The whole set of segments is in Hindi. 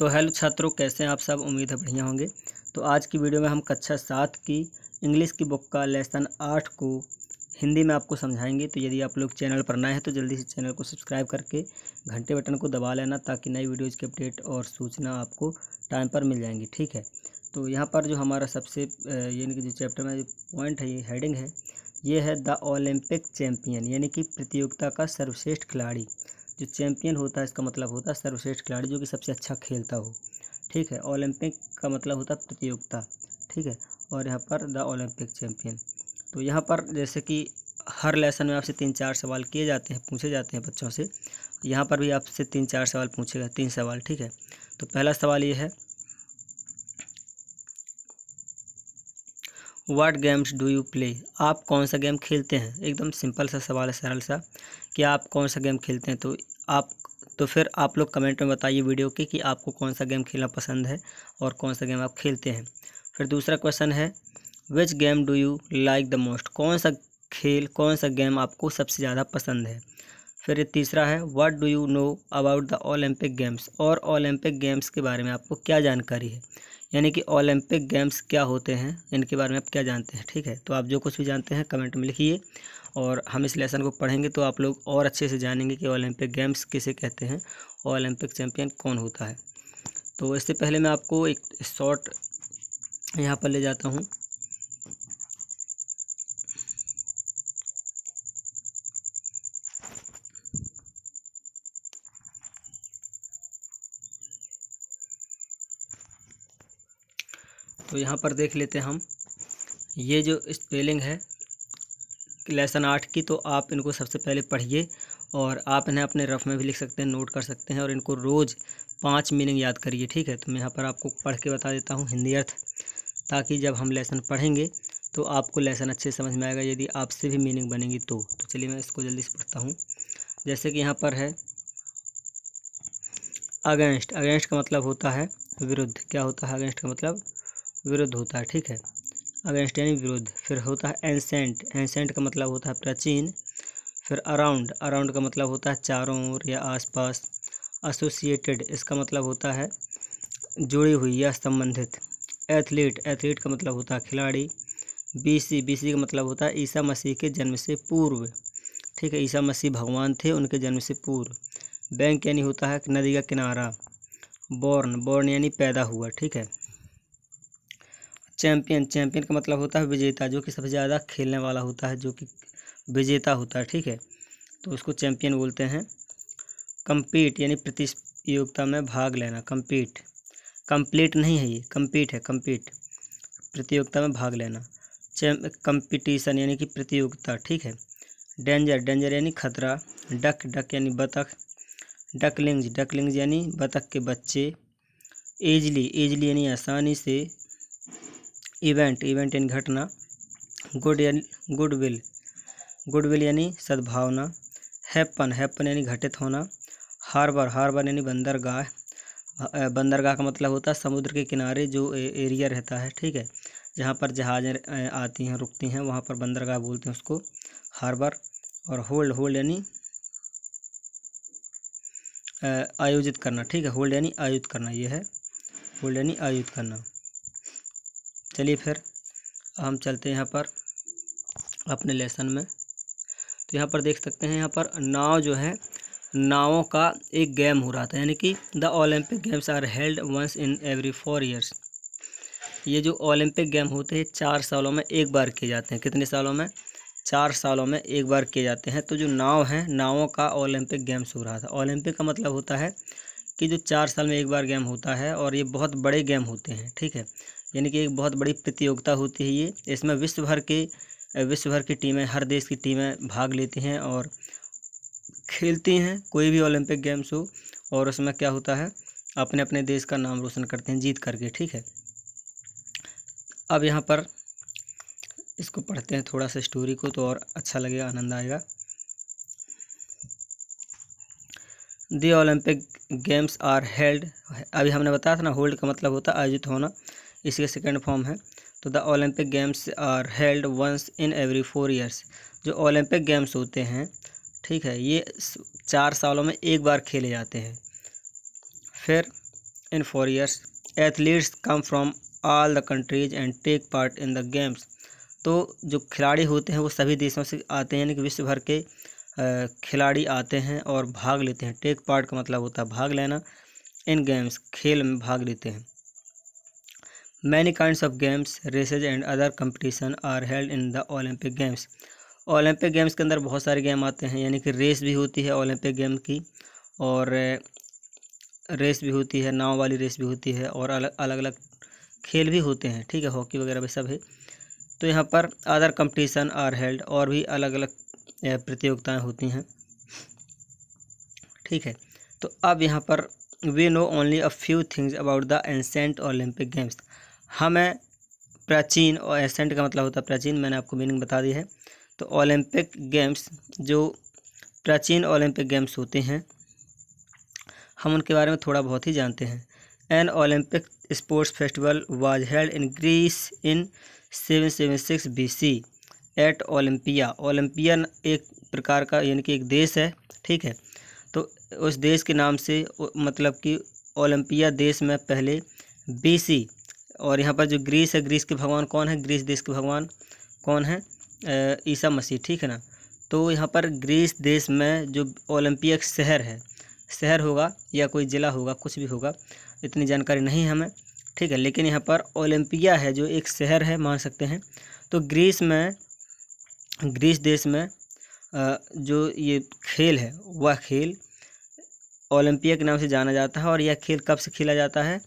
तो हेलो छात्रों, कैसे हैं आप सब। उम्मीद है बढ़िया होंगे। तो आज की वीडियो में हम कक्षा 7 की इंग्लिश की बुक का लेसन 8 को हिंदी में आपको समझाएंगे। तो यदि आप लोग चैनल पर नए हैं तो जल्दी से चैनल को सब्सक्राइब करके घंटे बटन को दबा लेना, ताकि नई वीडियोज़ की अपडेट और सूचना आपको टाइम पर मिल जाएंगी। ठीक है। तो यहाँ पर जो हमारा सबसे यानी कि जो चैप्टर में जो पॉइंट है, ये हेडिंग है, ये है द ओलंपिक चैम्पियन, यानी कि प्रतियोगिता का सर्वश्रेष्ठ खिलाड़ी। जो चैम्पियन होता है इसका मतलब होता है सर्वश्रेष्ठ खिलाड़ी, जो कि सबसे अच्छा खेलता हो। ठीक है। ओलंपिक का मतलब होता है प्रतियोगिता। ठीक है। और यहाँ पर द ओलंपिक चैम्पियन। तो यहाँ पर जैसे कि हर लेसन में आपसे 3-4 सवाल किए जाते हैं, पूछे जाते हैं बच्चों से। यहाँ पर भी आपसे 3-4 सवाल पूछेगा, 3 सवाल। ठीक है। तो पहला सवाल ये है, what games do you play. आप कौन सा गेम खेलते हैं। एकदम सिंपल सा सवाल है, सरल सा, कि आप कौन सा गेम खेलते हैं। तो फिर आप लोग कमेंट में बताइए वीडियो के कि आपको कौन सा गेम खेलना पसंद है और कौन सा गेम आप खेलते हैं। फिर दूसरा क्वेश्चन है, which game do you like the most. कौन सा गेम आपको सबसे ज़्यादा पसंद है। फिर ये तीसरा है, what do you know about the Olympic games. और ओलंपिक गेम्स के बारे में आपको क्या जानकारी है, यानी कि ओलंपिक गेम्स क्या होते हैं, इनके बारे में आप क्या जानते हैं। ठीक है। तो आप जो कुछ भी जानते हैं कमेंट में लिखिए, और हम इस लेसन को पढ़ेंगे तो आप लोग और अच्छे से जानेंगे कि ओलंपिक गेम्स किसे कहते हैं, ओलंपिक चैम्पियन कौन होता है। तो इससे पहले मैं आपको एक शॉर्ट यहाँ पर ले जाता हूँ। तो यहाँ पर देख लेते हैं हम, ये जो स्पेलिंग है लेसन 8 की, तो आप इनको सबसे पहले पढ़िए, और आप इन्हें अपने रफ में भी लिख सकते हैं, नोट कर सकते हैं, और इनको रोज़ 5 मीनिंग याद करिए। ठीक है। तो मैं यहाँ पर आपको पढ़ के बता देता हूँ हिंदी अर्थ, ताकि जब हम लेसन पढ़ेंगे तो आपको लेसन अच्छे समझ में आएगा, यदि आपसे भी मीनिंग बनेगी तो चलिए मैं इसको जल्दी से पढ़ता हूँ। जैसे कि यहाँ पर है अगेंस्ट। अगेंस्ट का मतलब होता है विरुद्ध। क्या होता है अगेंस्ट का मतलब? विरुद्ध होता है। ठीक है। अगेंस्ट यानी विरुद्ध। फिर होता है एंसेंट। एंसेंट का मतलब होता है प्राचीन। फिर अराउंड। अराउंड का मतलब होता है चारों ओर या आसपास। एसोसिएटेड, इसका मतलब होता है जुड़ी हुई या संबंधित। एथलीट। एथलीट का मतलब होता है खिलाड़ी। बीसी। बीसी का मतलब होता है ईसा मसीह के जन्म से पूर्व। ठीक है। ईसा मसीह भगवान थे, उनके जन्म से पूर्व। बैंक यानी होता है नदी का किनारा। बॉर्न। बॉर्न यानी पैदा हुआ। ठीक है। चैम्पियन। चैम्पियन का मतलब होता है विजेता, जो कि सबसे ज़्यादा खेलने वाला होता है, जो कि विजेता होता है। ठीक है। तो उसको चैम्पियन बोलते हैं। कम्पीट यानी प्रतियोगिता में भाग लेना। कम्पीट, कंप्लीट नहीं है, ये कम्पीट है। कम्पीट प्रतियोगिता में भाग लेना। कंपटीशन यानी कि प्रतियोगिता। ठीक है। डेंजर। डेंजर यानी खतरा। डक। डक यानी बतख। डकलिंग्स। डकलिंग्स यानी बतख के बच्चे। एजली। एजली यानी आसानी से। इवेंट। इवेंट यानी घटना। गुड यानी गुडविल। गुडविल यानी सद्भावना। हैपन। हैपन यानी घटित होना। हार्बर। हार्बर यानी बंदरगाह। बंदरगाह का मतलब होता है समुद्र के किनारे जो एरिया रहता है। ठीक है। जहाँ पर जहाज़ें आती हैं, रुकती हैं, वहाँ पर बंदरगाह बोलते हैं उसको, हार्बर। और होल्ड। होल्ड यानी आयोजित करना। ठीक है। होल्ड यानी आयोजित करना, ये है होल्ड यानी आयोजित करना। चलिए फिर हम चलते हैं यहाँ पर अपने लेसन में। तो यहाँ पर देख सकते हैं, यहाँ पर नाव जो है, नावों का एक गेम हो रहा था, यानी कि the Olympic games are held once in every 4 years. ये जो ओलंपिक गेम होते हैं 4 सालों में एक बार किए जाते हैं। कितने सालों में? 4 सालों में एक बार किए जाते हैं। तो जो नाव है, नावों का ओलंपिक गेम्स हो रहा था। ओलंपिक का मतलब होता है कि जो 4 साल में एक बार गेम होता है, और ये बहुत बड़े गेम होते हैं। ठीक है। यानी कि एक बहुत बड़ी प्रतियोगिता होती है ये। इसमें विश्व भर की टीमें, हर देश की टीमें भाग लेती हैं और खेलती हैं, कोई भी ओलंपिक गेम्स हो। और उसमें क्या होता है, अपने अपने देश का नाम रोशन करते हैं जीत करके। ठीक है। अब यहाँ पर इसको पढ़ते हैं थोड़ा सा स्टोरी को, तो और अच्छा लगेगा, आनंद आएगा। The Olympic games are held. अभी हमने बताया था ना, होल्ड का मतलब होता है आयोजित होना, इसके सेकेंड फॉर्म है। तो the Olympic games are held once in every 4 years. जो ओलंपिक गेम्स होते हैं, ठीक है, ये 4 सालों में एक बार खेले जाते हैं। फिर in 4 years. Athletes come from all the countries and take part in the games. तो जो खिलाड़ी होते हैं वो सभी देशों से आते हैं, यानी कि विश्व भर के खिलाड़ी आते हैं और भाग लेते हैं। टेक पार्ट का मतलब होता है भाग लेना, इन गेम्स खेल में भाग लेते हैं। Many kinds of games, races and other competition are held in the Olympic games. Olympic games के अंदर बहुत सारे गेम आते हैं, यानी कि रेस भी होती है ओलंपिक गेम की, और रेस भी होती है, नाव वाली रेस भी होती है, और अलग अलग खेल भी होते हैं, ठीक है, हॉकी वगैरह भी सब है। तो यहाँ पर अदर कंपटीशन आर हेल्ड, और भी अलग अलग प्रतियोगिताएं होती हैं, ठीक है। तो अब यहाँ पर we know only a few things about the ancient Olympic games. हमें प्राचीन, और एंसेंट का मतलब होता है प्राचीन, मैंने आपको मीनिंग बता दी है। तो ओलंपिक गेम्स, जो प्राचीन ओलंपिक गेम्स होते हैं, हम उनके बारे में थोड़ा बहुत ही जानते हैं। An Olympic sports festival was held in Greece in 776 BC at Olympia. Olympia एक प्रकार का, यानी कि एक देश है, ठीक है। तो उस देश के नाम से मतलब कि ओलंपिया देश में पहले BC, और यहाँ पर जो ग्रीस है, ग्रीस के भगवान कौन है, ग्रीस देश के भगवान कौन है, ईसा मसीह, ठीक है ना। तो यहाँ पर ग्रीस देश में जो ओलंपिया एक शहर है, शहर होगा या कोई ज़िला होगा, कुछ भी होगा, इतनी जानकारी नहीं है हमें, ठीक है, लेकिन यहाँ पर ओलंपिया है जो एक शहर है, मान सकते हैं। तो ग्रीस देश में जो ये खेल है, वह खेल ओलंपिया के नाम से जाना जाता है। और यह खेल कब से खेला जाता है,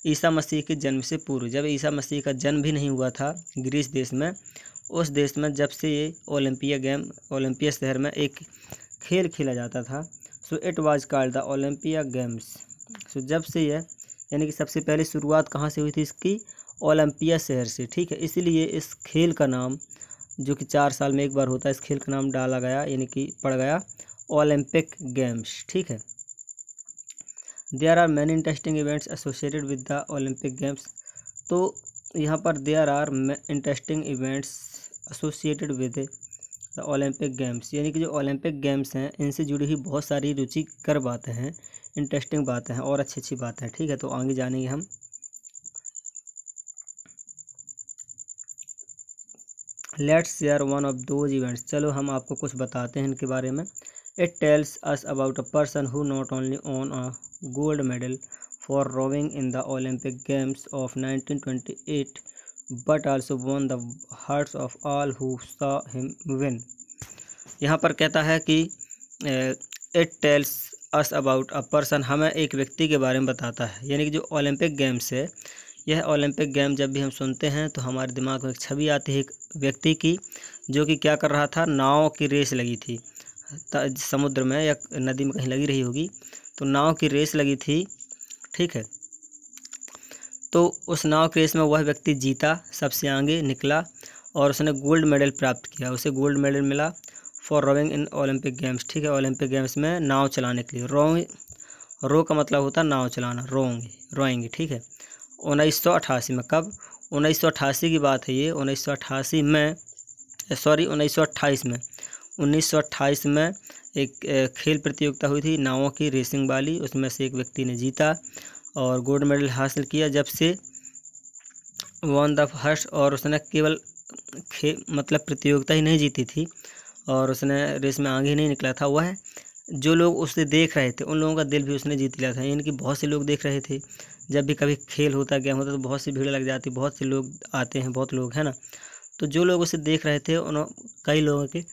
ईसा मसीह के जन्म से पूर्व, जब ईसा मसीह का जन्म भी नहीं हुआ था ग्रीस देश में, उस देश में जब से ये ओलंपिया शहर में एक खेल खेला जाता था। So it was called the Olympia games. So जब से यह, यानी कि सबसे पहले शुरुआत कहाँ से हुई थी इसकी, ओलंपिया शहर से, ठीक है। इसलिए इस खेल का नाम, जो कि 4 साल में एक बार होता है, इस खेल का नाम डाला गया, यानी कि पड़ गया ओलंपिक गेम्स, ठीक है। There are many interesting events associated with the Olympic games. तो यहाँ पर there are interesting events associated with the Olympic games, यानी कि जो ओलंपिक गेम्स हैं, इनसे जुड़ी हुई बहुत सारी रुचिकर बातें हैं, इंटरेस्टिंग बातें हैं, और अच्छी अच्छी बातें हैं, ठीक है। तो आगे जानेंगे हम। Let's share one of those events. चलो हम आपको कुछ बताते हैं इनके बारे में। It tells us about a person who not only won a gold medal for rowing in the Olympic games of 1928 but also won the hearts of all who saw him win। यहाँ पर कहता है कि it tells us about a person, हमें एक व्यक्ति के बारे में बताता है, यानी कि जो ओलंपिक गेम्स है, यह ओलंपिक गेम जब भी हम सुनते हैं तो हमारे दिमाग में एक छवि आती है एक व्यक्ति की, जो कि क्या कर रहा था, नाव की रेस लगी थी समुद्र में या नदी में कहीं लगी रही होगी, तो नाव की रेस लगी थी, ठीक है। तो उस नाव की रेस में वह व्यक्ति जीता, सबसे आगे निकला, और उसने गोल्ड मेडल प्राप्त किया, उसे गोल्ड मेडल मिला for rowing in Olympic games, ठीक है, ओलंपिक गेम्स में नाव चलाने के लिए। रो का मतलब होता है नाव चलाना, रोएंगे, ठीक है। 1988 में, कब, 1988 की बात है ये, 1928 में 1928 में एक खेल प्रतियोगिता हुई थी नावों की रेसिंग वाली, उसमें से एक व्यक्ति ने जीता और गोल्ड मेडल हासिल किया, जब से वन द फर्स्ट। और उसने केवल मतलब प्रतियोगिता ही नहीं जीती थी, और उसने रेस में आगे ही नहीं निकला था, वह जो लोग उसे देख रहे थे उन लोगों का दिल भी उसने जीत लिया था, यानी कि बहुत से लोग देख रहे थे। जब भी कभी खेल होता, गेम होता, तो बहुत सी भीड़ लग जाती, बहुत से लोग आते हैं, बहुत लोग, है ना। तो जो लोग उसे देख रहे थे उन कई लोगों के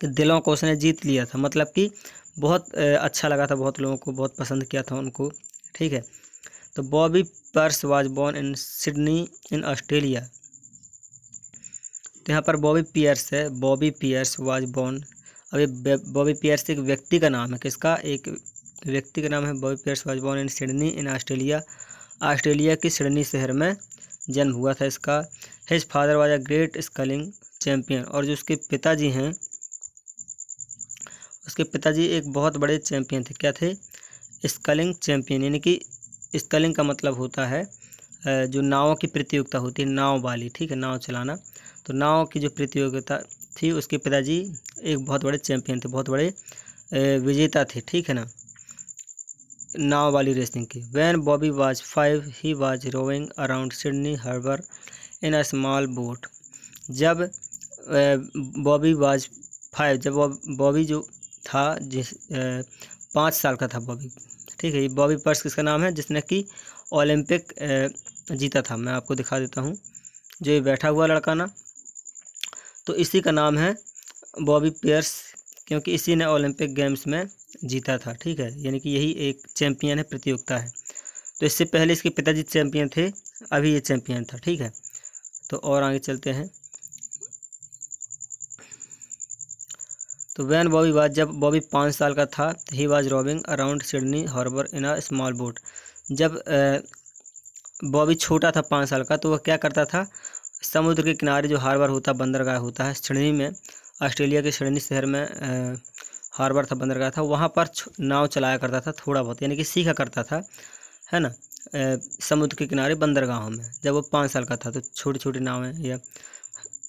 दिलों को उसने जीत लिया था, मतलब कि बहुत अच्छा लगा था, बहुत लोगों को बहुत पसंद किया था उनको, ठीक है। तो Bobby purse was born in Sydney in Australia. तो यहाँ पर बॉबी पियर्स है, बॉबी पियर्स वाज बॉर्न। अब ये बॉबी पियर्स एक व्यक्ति का नाम है, किसका, एक व्यक्ति का नाम है Bobby Pearce was born in Sydney in Australia. Australia के सिडनी शहर में जन्म हुआ था इसका। His father was a great sculling champion, और जो उसके पिताजी हैं, उसके पिताजी एक बहुत बड़े चैम्पियन थे, क्या थे, स्कलिंग चैम्पियन, यानी कि स्कलिंग का मतलब होता है जो नावों की प्रतियोगिता होती है, नाव वाली, ठीक है, नाव चलाना। तो नाव की जो प्रतियोगिता थी, उसके पिताजी एक बहुत बड़े चैम्पियन थे, बहुत बड़े विजेता थे, ठीक है ना, नाव वाली रेसिंग की। When Bobby was 5 he was rowing around Sydney Harbour in a small boat. जब बॉबी वाज 5, जब बॉबी जो था, जिस 5 साल का था बॉबी, ठीक है। ये बॉबी पर्स किसका नाम है, जिसने कि ओलंपिक जीता था। मैं आपको दिखा देता हूँ, जो ये बैठा हुआ लड़का ना, तो इसी का नाम है बॉबी पियर्स, क्योंकि इसी ने ओलंपिक गेम्स में जीता था, ठीक है। यानी कि यही एक चैम्पियन है, प्रतियोगिता है। तो इससे पहले इसके पिताजी चैम्पियन थे, अभी ये चैम्पियन था, ठीक है। तो और आगे चलते हैं। तो वैन बॉबी वाज, जब बॉबी 5 साल का था, he was rowing around Sydney Harbour in a small boat. जब बॉबी छोटा था 5 साल का, तो वह क्या करता था, समुद्र के किनारे जो हार्बर होता, बंदरगाह होता है सिडनी में, ऑस्ट्रेलिया के सिडनी शहर में हार्बर था, बंदरगाह था, वहाँ पर नाव चलाया करता था थोड़ा बहुत, यानी कि सीखा करता था, है ना, समुद्र के किनारे बंदरगाहों में। जब वो 5 साल का था, तो छोटी छोटी नावें या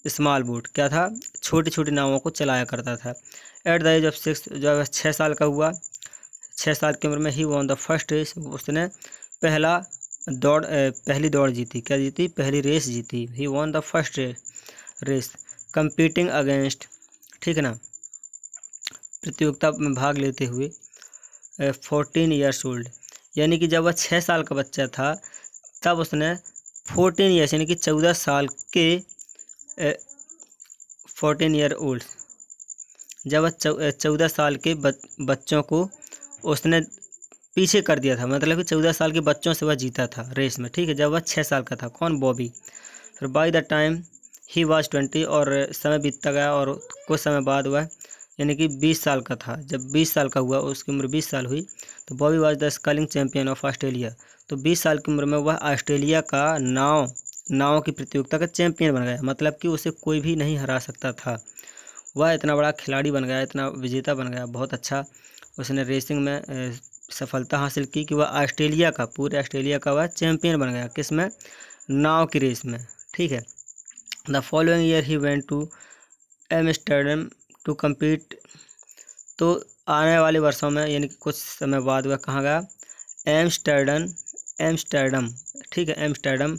स्मॉल बोट क्या था, छोटी छोटी नावों को चलाया करता था। एट द एज ऑफ 6, जब 6 साल का हुआ, 6 साल की उम्र में ही वॉन द फर्स्ट रेस, उसने पहली दौड़ जीती। क्या जीती, पहली रेस जीती। He won the first race competing against, ठीक है ना, प्रतियोगिता में भाग लेते हुए 14 ईयर्स ओल्ड, यानी कि जब वह 6 साल का बच्चा था, तब उसने 14 ईयर्स यानी कि 14 साल के 14 ईयर ओल्ड, जब वह 14 साल के बच्चों को उसने पीछे कर दिया था, मतलब कि 14 साल के बच्चों से वह जीता था रेस में, ठीक है। जब वह 6 साल का था, कौन, बॉबी। फिर by the time he was 20, और समय बीतता गया, और कुछ समय बाद वह यानी कि 20 साल का था। जब 20 साल का हुआ, उसकी उम्र 20 साल हुई, तो Bobby was the sculling champion of Australia. तो 20 साल की उम्र में वह ऑस्ट्रेलिया का नाव की प्रतियोगिता का चैम्पियन बन गया, मतलब कि उसे कोई भी नहीं हरा सकता था। वह इतना बड़ा खिलाड़ी बन गया, इतना विजेता बन गया, बहुत अच्छा उसने रेसिंग में सफलता हासिल की कि वह ऑस्ट्रेलिया का, पूरे ऑस्ट्रेलिया का वह चैम्पियन बन गया। किस में, नाव की रेस में, ठीक है। The following year he went to Amsterdam to compete. तो आने वाले वर्षों में, यानी कि कुछ समय बाद वह कहाँ गया, एम्स्टर्डम, ठीक है, एम्स्टर्डम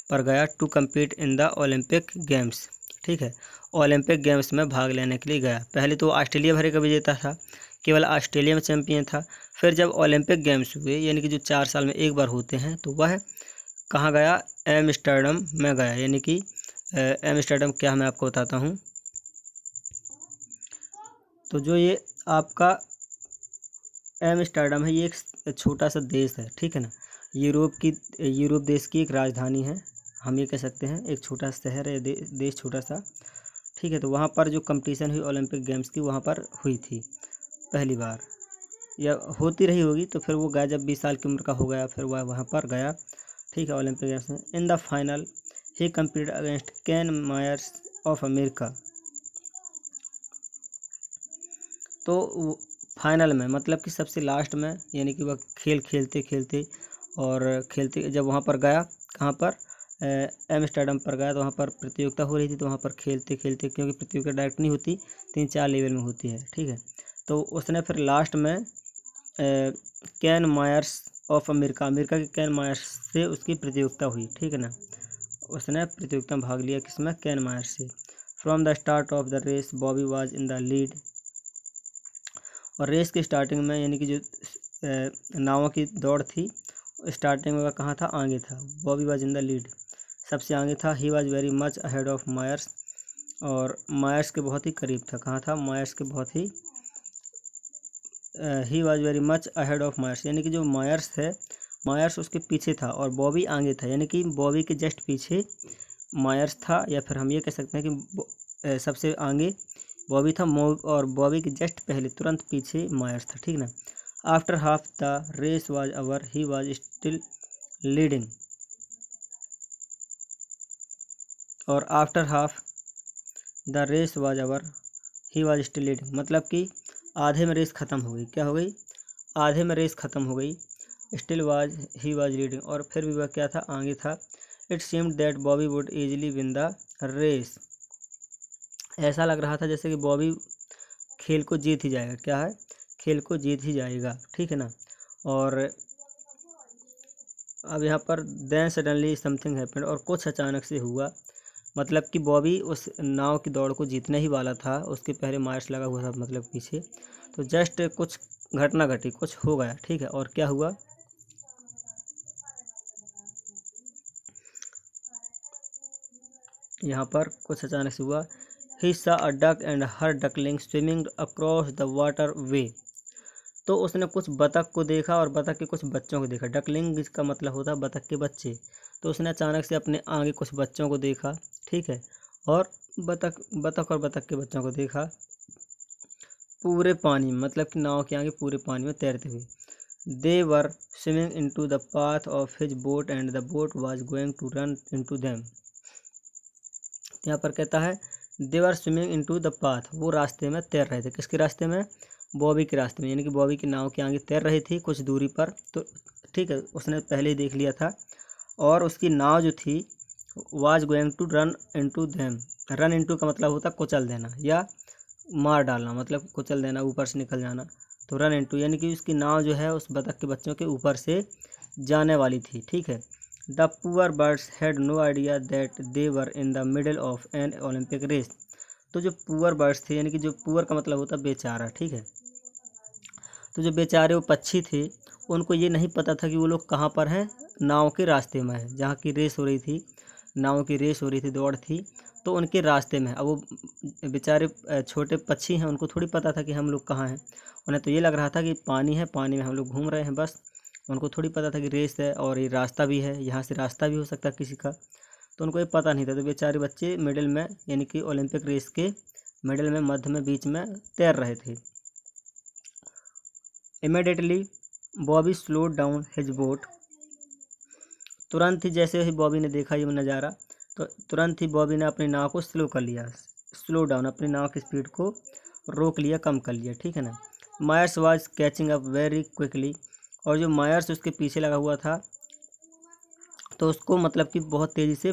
पर गया, to compete in the Olympic games, ठीक है, ओलंपिक गेम्स में भाग लेने के लिए गया। पहले तो ऑस्ट्रेलिया भरे का विजेता था, केवल ऑस्ट्रेलिया में चैंपियन था। फिर जब ओलंपिक गेम्स हुए, यानी कि जो 4 साल में एक बार होते हैं, तो वह कहाँ गया, एम्स्टर्डम में गया। यानी कि एम्स्टर्डम क्या, मैं आपको बताता हूँ। तो जो ये आपका एम्स्टर्डम है, ये एक छोटा सा देश है, ठीक है ना, यूरोप देश की एक राजधानी है, हम ये कह सकते हैं, एक छोटा शहर है, देश छोटा सा, ठीक है। तो वहाँ पर जो कंपटीशन हुई ओलंपिक गेम्स की, वहाँ पर हुई थी पहली बार, या होती रही होगी। तो फिर वो गया, जब 20 साल की उम्र का हो गया, फिर वह वहाँ पर गया, ठीक है, ओलंपिक गेम्स में। In the final he competed against Ken Myers of America. तो फाइनल में, मतलब कि सबसे लास्ट में, यानी कि वह खेलते जब वहाँ पर गया, कहाँ पर, एम्स्टर्डम पर गया, तो वहाँ पर प्रतियोगिता हो रही थी। तो वहाँ पर खेलते क्योंकि प्रतियोगिता डायरेक्ट नहीं होती, 3-4 लेवल में होती है, ठीक है। तो उसने फिर लास्ट में केन मायर्स ऑफ अमेरिका के केन मायर्स से उसकी प्रतियोगिता हुई, ठीक है ना, उसने प्रतियोगिता में भाग लिया, किसमें, केन मायर्स से। From the start of the race Bobby was in the lead. और रेस की स्टार्टिंग में, यानी कि जो नावों की दौड़ थी, स्टार्टिंग में वह कहाँ था, आगे था, Bobby was in the lead, सबसे आगे था। He was very much ahead of Myers, और मायर्स के बहुत ही करीब था, कहाँ था, मायर्स के बहुत ही, he was very much ahead of Myers, यानी कि जो मायर्स है, मायर्स उसके पीछे था और बॉबी आगे था, यानी कि बॉबी के जस्ट पीछे मायर्स था, या फिर हम ये कह सकते हैं कि सबसे आगे बॉबी था, और बॉबी के जस्ट पहले, तुरंत पीछे मायर्स था, ठीक ना। After half the race was over he was still leading, और after half the race was over he was still leading, मतलब कि आधे में रेस ख़त्म हो गई, क्या हो गई, आधे में रेस ख़त्म हो गई। Still was he was leading, और फिर भी वह क्या था, आगे था। It seemed that Bobby would easily win the race, ऐसा लग रहा था जैसे कि बॉबी खेल को जीत ही जाएगा, क्या है, खेल को जीत ही जाएगा, ठीक है ना। और अब यहाँ पर देन सडनली समथिंग हैपेंड, और कुछ अचानक से हुआ, मतलब कि बॉबी उस नाव की दौड़ को जीतने ही वाला था, उसके पहले मार्च लगा हुआ था मतलब पीछे, तो जस्ट कुछ घटना घटी, कुछ हो गया, ठीक है। और क्या हुआ, यहाँ पर कुछ अचानक से हुआ। ही सा a duck and her duckling swimming across the water way, तो उसने कुछ बतख को देखा और बतख के कुछ बच्चों को देखा। डकलिंग का मतलब होता है बतख के बच्चे, तो उसने अचानक से अपने आगे कुछ बच्चों को देखा, ठीक है। और बतख और बतख के बच्चों को देखा पूरे पानी में, मतलब कि नाव के आगे पूरे पानी में तैरते हुए। They were swimming into the path of his boat and the boat was going to run into them. यहाँ पर कहता है they were swimming into the path, वो रास्ते में तैर रहे थे। किसके रास्ते में, बॉबी के रास्ते में, यानी कि बॉबी की नाव के आगे तैर रही थी कुछ दूरी पर, तो ठीक है, उसने पहले ही देख लिया था। और उसकी नाव जो थी was going to run into them. Run into का मतलब होता है कुचल देना या मार डालना, मतलब कुचल देना, ऊपर से निकल जाना। तो रन इनटू यानी कि उसकी नाव जो है उस बतख के बच्चों के ऊपर से जाने वाली थी, ठीक है। The poor birds had no idea that they were in the middle of an Olympic race. तो जो पुअर बर्ड्स थे, यानी कि जो पुअर का मतलब होता है बेचारा, ठीक है, तो जो बेचारे वो पक्षी थे, उनको ये नहीं पता था कि वो लोग कहाँ पर हैं, नाव के रास्ते में है, जहाँ की रेस हो रही थी, नाव की रेस हो रही थी, दौड़ थी, तो उनके रास्ते में। अब वो बेचारे छोटे पक्षी हैं, उनको थोड़ी पता था कि हम लोग कहाँ हैं। उन्हें तो ये लग रहा था कि पानी है, पानी में हम लोग घूम रहे हैं बस। उनको थोड़ी पता था कि रेस है और ये रास्ता भी है, यहाँ से रास्ता भी हो सकता है किसी का, तो उनको ये पता नहीं था। तो बेचारे बच्चे मिडिल में, यानी कि ओलंपिक रेस के मिडिल में, मध्य में, बीच में तैर रहे थे। Immediately Bobby slowed down his boat, तुरंत ही जैसे ही बॉबी ने देखा ये नज़ारा, तो तुरंत ही बॉबी ने अपनी नाव को स्लो कर लिया, स्लो डाउन, अपनी नाव की स्पीड को रोक लिया, कम कर लिया, ठीक है ना। Myers was catching up very quickly, और जो मायर्स उसके पीछे लगा हुआ था, तो उसको मतलब कि बहुत तेज़ी से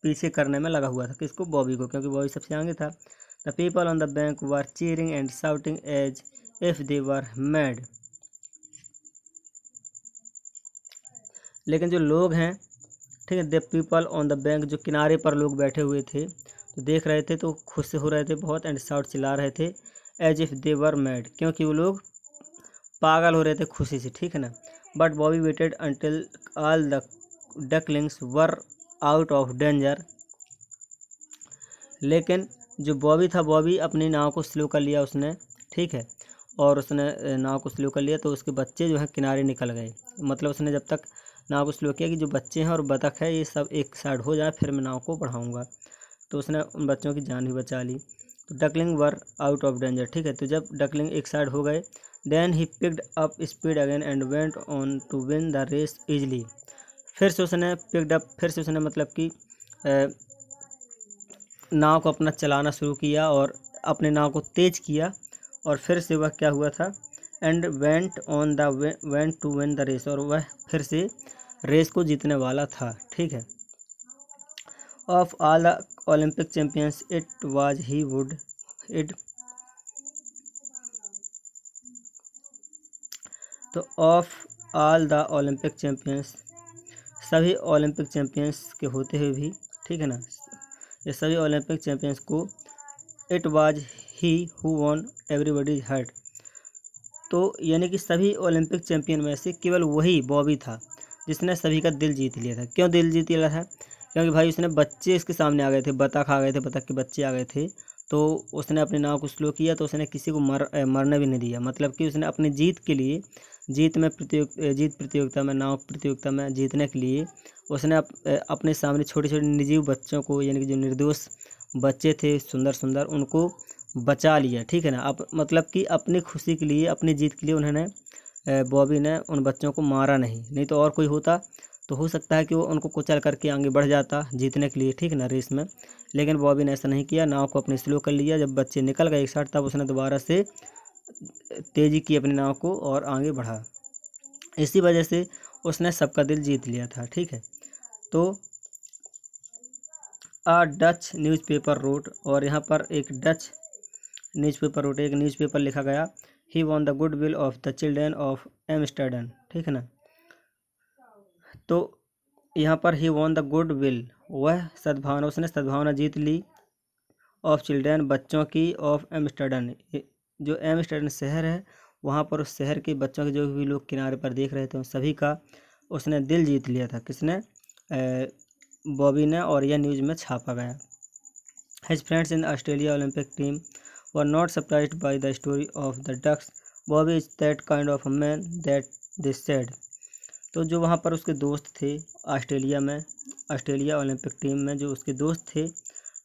पीछे करने में लगा हुआ था, किसको, बॉबी को, क्योंकि बॉबी सबसे आगे था। The people on the bank were cheering and shouting as if they were mad, लेकिन जो लोग हैं, ठीक है, the people on the bank, जो किनारे पर लोग बैठे हुए थे, तो देख रहे थे, तो खुश हो रहे थे बहुत, एंड शाउट चिल्ला रहे थे, as if they were mad, क्योंकि वो लोग पागल हो रहे थे खुशी से, ठीक है ना। But Bobby waited until all the ducklings were out of danger, लेकिन जो बॉबी था, बॉबी अपनी नाव को स्लो कर लिया उसने, ठीक है, और उसने नाव को स्लो कर लिया, तो उसके बच्चे जो हैं किनारे निकल गए। मतलब उसने जब तक नाव को स्लो किया कि जो बच्चे हैं और बतख है ये सब एक साइड हो जाए, फिर मैं नाव को बढ़ाऊँगा, तो उसने उन बच्चों की जान भी बचा ली। तो duckling were out of danger, ठीक है, तो जब डकलिंग एक साइड हो गए, then he picked up speed again and went on to win the race easily. फिर से उसने पिक्ड अप, फिर से उसने मतलब कि नाव को अपना चलाना शुरू किया और अपने नाव को तेज किया, और फिर से वह क्या हुआ था, and went to win the race, और वह फिर से रेस को जीतने वाला था, ठीक है। Of all the Olympic champions it was he would it, तो of all the Olympic champions, सभी ओलंपिक चैंपियंस के होते हुए भी, ठीक है ना, ये सभी ओलंपिक चैंपियंस को, it was he who won everybody heart, तो यानी कि सभी ओलंपिक चैंपियन में से केवल वही बॉबी था जिसने सभी का दिल जीत लिया था। क्यों दिल जीत लिया था, क्योंकि भाई उसने बच्चे इसके सामने आ गए थे, बतख आ गए थे, बतख के बच्चे आ गए थे, तो उसने अपनी नाव को स्लो किया, तो उसने किसी को मरने भी नहीं दिया। मतलब कि उसने अपनी जीत के लिए, जीत प्रतियोगिता में, नाव प्रतियोगिता में जीतने के लिए उसने अपने सामने छोटे छोटे निर्जीव बच्चों को, यानी कि जो निर्दोष बच्चे थे सुंदर सुंदर, उनको बचा लिया, ठीक है ना। अब मतलब कि अपनी खुशी के लिए, अपनी जीत के लिए उन्होंने, बॉबी ने उन बच्चों को मारा नहीं तो और कोई होता तो हो सकता है कि वो उनको कुचल करके आगे बढ़ जाता जीतने के लिए, ठीक है ना, रेस में। लेकिन बॉबी ने ऐसा नहीं किया, नाव को अपनी स्लो कर लिया। जब बच्चे निकल गए एक साथ, तब उसने दोबारा से तेज़ी की अपनी नाव को और आगे बढ़ा। इसी वजह से उसने सबका दिल जीत लिया था, ठीक है। तो डच न्यूज़पेपर रोट, और यहाँ पर एक डच न्यूज़पेपर रोट, एक न्यूज़पेपर लिखा गया, he won the goodwill of the children of Amsterdam, ठीक है ना। तो यहाँ पर he won the goodwill, वह सद्भावना, उसने सद्भावना जीत ली, ऑफ चिल्ड्रेन, बच्चों की, ऑफ एम्स्टर्डम, जो एम्स्टर्डम शहर है वहाँ पर उस शहर के बच्चों के जो भी लोग किनारे पर देख रहे थे उन सभी का उसने दिल जीत लिया था। किसने? बॉबी ने, और यह न्यूज़ में छापा गया। His friends in Australia Olympic team were not surprised by the story of the ducks, Bobby is that kind of a man that they said. तो जो वहाँ पर उसके दोस्त थे ऑस्ट्रेलिया में, ऑस्ट्रेलिया ओलंपिक टीम में जो उसके दोस्त थे,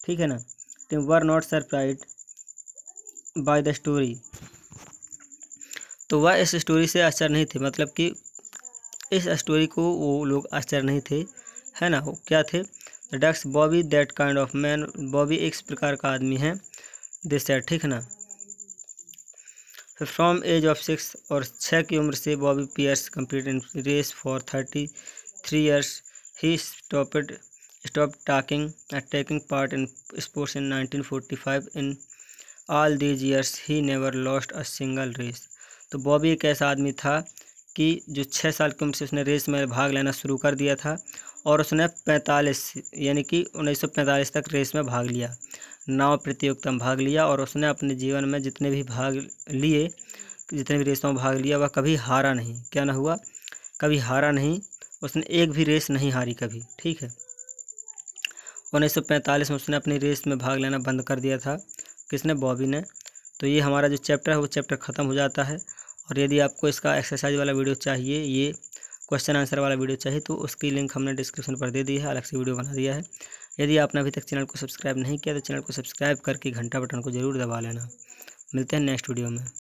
ठीक है ना, team were not surprised by the story, तो वह इस स्टोरी से आश्चर्य नहीं थे, मतलब कि इस स्टोरी को वो लोग आश्चर्य नहीं थे, है ना। वो क्या थे? The ducks, Bobby that kind of man, Bobby एक प्रकार का आदमी है, दिस सेड, ठीक है ना। फ्रॉम एज ऑफ 6, और 6 की उम्र से Bobby Pierce compete in race for 33 years, he stop talking taking part in sports in 1945, in all these years he never lost a single race. तो बॉबी एक ऐसा आदमी था कि जो 6 साल की उम्र से उसने रेस में भाग लेना शुरू कर दिया था, और उसने 45 यानी कि 1945 तक रेस में भाग लिया, नाव प्रतियोगिता में भाग लिया, और उसने अपने जीवन में जितने भी भाग लिए, जितने भी रेसों में भाग लिया, वह कभी हारा नहीं। क्या ना हुआ? कभी हारा नहीं, उसने एक भी रेस नहीं हारी कभी, ठीक है। 1945 में उसने अपनी रेस में भाग लेना बंद कर दिया था। किसने? बॉबी ने। तो ये हमारा जो चैप्टर है वो चैप्टर ख़त्म हो जाता है। और यदि आपको इसका एक्सरसाइज वाला वीडियो चाहिए, ये क्वेश्चन आंसर वाला वीडियो चाहिए, तो उसकी लिंक हमने डिस्क्रिप्शन पर दे दी है, अलग से वीडियो बना दिया है। यदि आपने अभी तक चैनल को सब्सक्राइब नहीं किया तो चैनल को सब्सक्राइब करके घंटा बटन को ज़रूर दबा लेना। मिलते हैं नेक्स्ट वीडियो में।